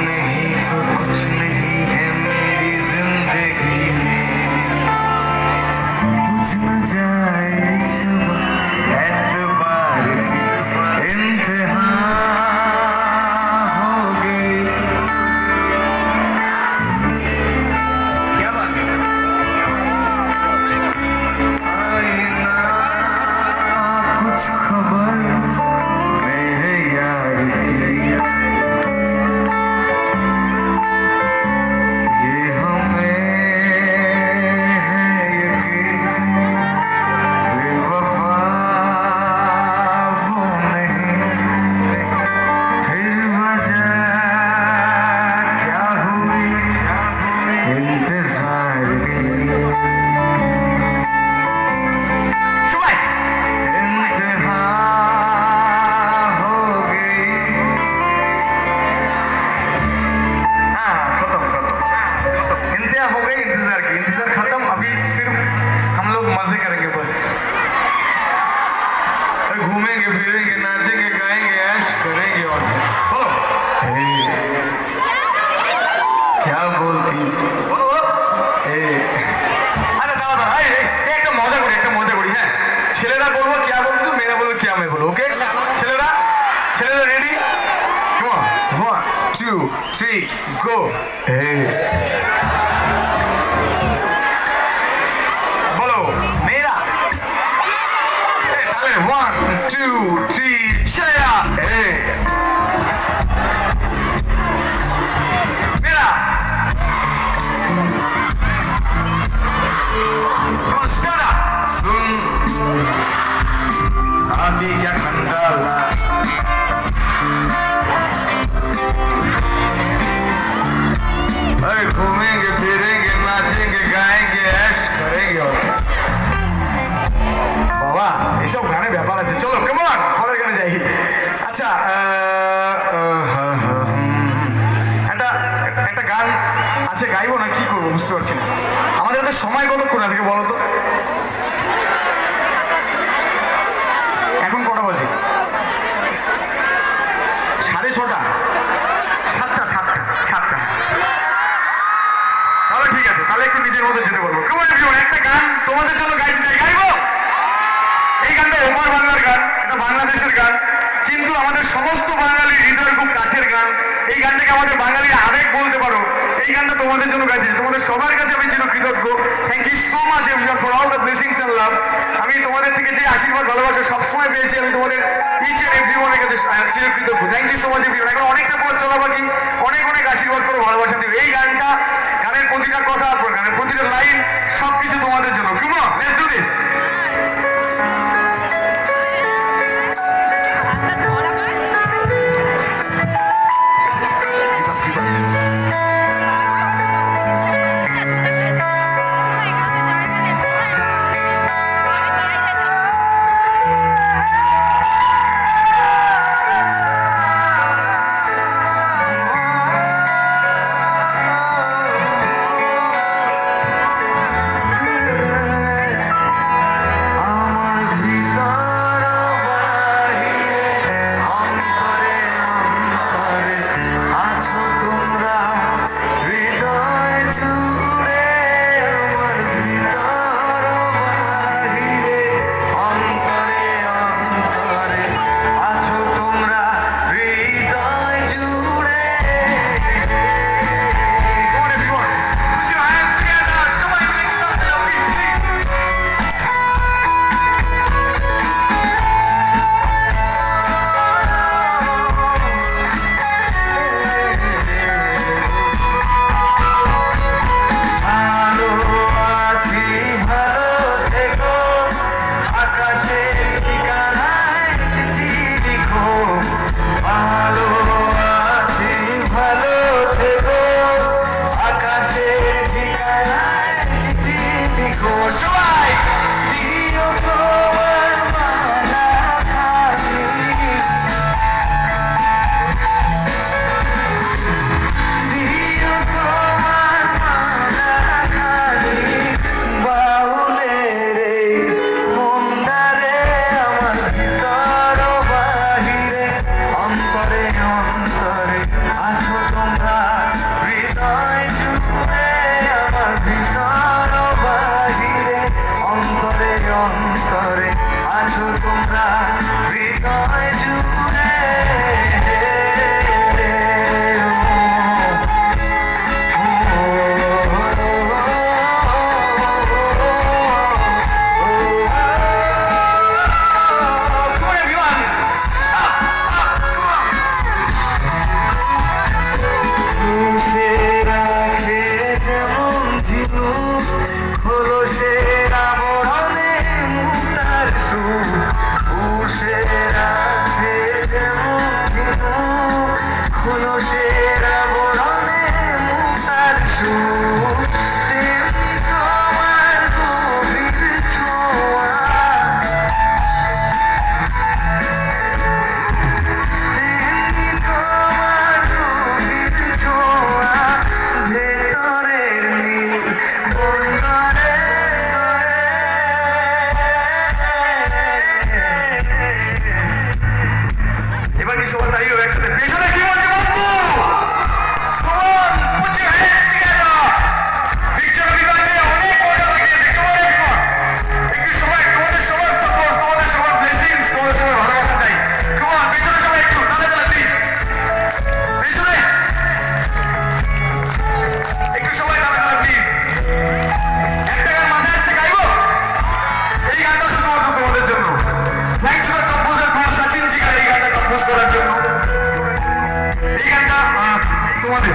नहीं तो कुछ नहीं है मेरी जिंदगी में। बुझ न जाए शब एतबार की इंतहा हो गई। क्या बात है? आई ना कुछ खबर मेरे यार की, ये हमें है यकीन बेवफा वो नहीं। फिर वजह क्या हुई इंतजार की। इंतहा हो गई। हाँ खत्म इंतहा हो गई इंतजार की। इंतजार खत्म, अभी सिर्फ हम लोग मजे करेंगे बस। घूमेंगे फिरेंगे नाचेंगे गाएंगे ऐश करेंगे और बोलो क्या बोलती बोलो बोलो। আচ্ছা দাঁড়া দাঁড়া একটা মজা করি হ্যাঁ। ছেলেরা বলবো क्या বলতো, মেয়েরা বলবো क्या मैं बोलो। ওকে ছেলেরা রেডি? Come on 1 2 3 go। বলো মেয়েরা তাহলে 1 2 3 ছেলেরা মেয়েরা सुन आती क्या खंडाला अरे घूमेंगे फिरेंगे नाचेंगे गाएंगे ऐश करेंगे और बाबा এইসব গানে ব্যাপার আছে। চলো কেমন পরের গানে যাই। আচ্ছা একটা গান আছে গাইবো না কি করবো বুঝতে পারছি না। আমাদের তো সময় কতক্ষণ আছে বলো তো? এখন কটা বাজে? 6:30 7টা। তাহলে ঠিক আছে, তাহলে একটু নিজের মতো যেতে বলবো। কেমন একটা গান তোমাদের জন্য গাইতে চাই, গাইবো। এই গানটা ওপার বাংলার গান, এটা বাংলাদেশের গান, কিন্তু আমাদের সমস্ত বাঙালির হৃদয়ের খুব কাছের গান। এই গানটাকে আমাদের বাঙালির আবেগ বলতে পারো। এই গানটা তোমাদের জন্য গাইতেছি। তোমাদের সবার কাছে আমি চিরকৃতজ্ঞ। Thank you so much everyone for all the blessings and love. আমি তোমাদের থেকে যে আশীর্বাদ ভালোবাসা সবসময় পেয়েছি, আমি তোমাদের ইচ এন্ড এভরিওয়ানের কাছে চিরকৃতজ্ঞ। Thank you so much everyone. এখন অনেকটা পথ চলা বাকি, অনেক আশীর্বাদ করো, ভালোবাসা দিও। এই গানটা, গানের প্রতিটা কথা, গানের প্রতিটা লাইন সবকিছু তোমাদের জন্য। Come on let's do this. তোমাদের